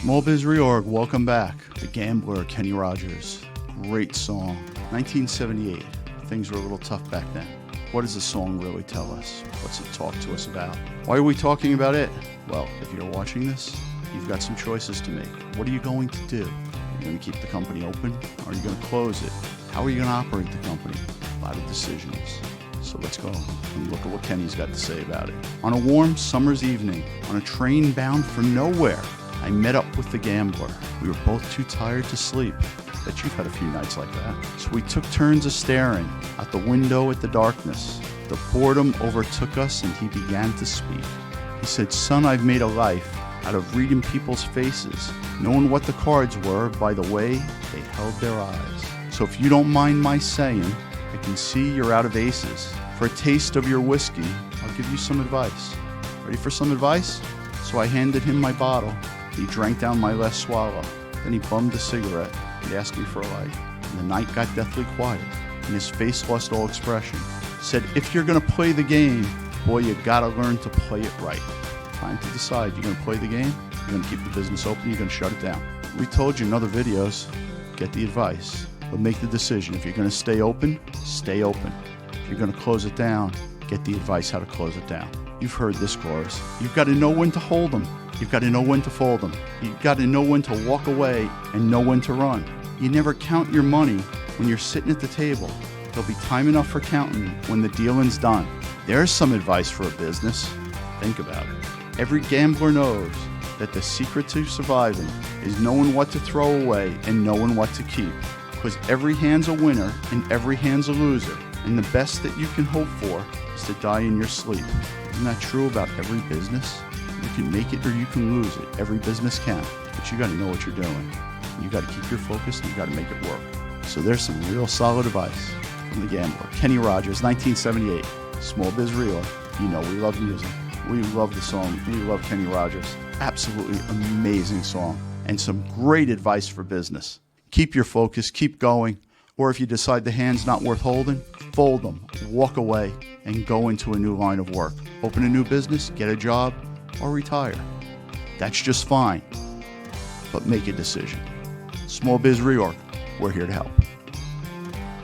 Small Biz Reorg, welcome back. The Gambler, Kenny Rogers. Great song. 1978. Things were a little tough back then. What does the song really tell us? What's it talk to us about? Why are we talking about it? Well, if you're watching this, you've got some choices to make. What are you going to do? Are you going to keep the company open? Or are you going to close it? How are you going to operate the company? A lot of decisions. So let's go and look at what Kenny's got to say about it. On a warm summer's evening, on a train bound for nowhere, I met up with the Gambler. We were both too tired to sleep. Bet you've had a few nights like that. So we took turns of staring out the window at the darkness. The boredom overtook us and he began to speak. He said, "Son, I've made a life out of reading people's faces, knowing what the cards were by the way they held their eyes. So if you don't mind my saying, I can see you're out of aces. For a taste of your whiskey, I'll give you some advice." Ready for some advice? So I handed him my bottle. He drank down my last swallow. Then he bummed a cigarette and asked me for a light. And the night got deathly quiet, and his face lost all expression. Said, "If you're gonna play the game, boy, you gotta learn to play it right." Time to decide. You're gonna play the game? You're gonna keep the business open? You're gonna shut it down? We told you in other videos, get the advice, but make the decision. If you're gonna stay open, stay open. If you're gonna close it down, get the advice how to close it down. You've heard this chorus. You've got to know when to hold them. You've got to know when to fold them. You've got to know when to walk away and know when to run. You never count your money when you're sitting at the table. There'll be time enough for counting when the dealing's done. There's some advice for a business. Think about it. Every gambler knows that the secret to surviving is knowing what to throw away and knowing what to keep. Because every hand's a winner and every hand's a loser. And the best that you can hope for is to die in your sleep. Isn't that true about every business? You can make it or you can lose it. Every business can. But you got to know what you're doing. You got to keep your focus and you got to make it work. So there's some real solid advice from the Gambler. Kenny Rogers, 1978. Small Biz Reorg. You know we love music. We love the song. We love Kenny Rogers. Absolutely amazing song. And some great advice for business. Keep your focus. Keep going. Or if you decide the hand's not worth holding, fold them, walk away, and go into a new line of work. Open a new business, get a job, or retire. That's just fine. But make a decision. Small Biz Reorg, we're here to help.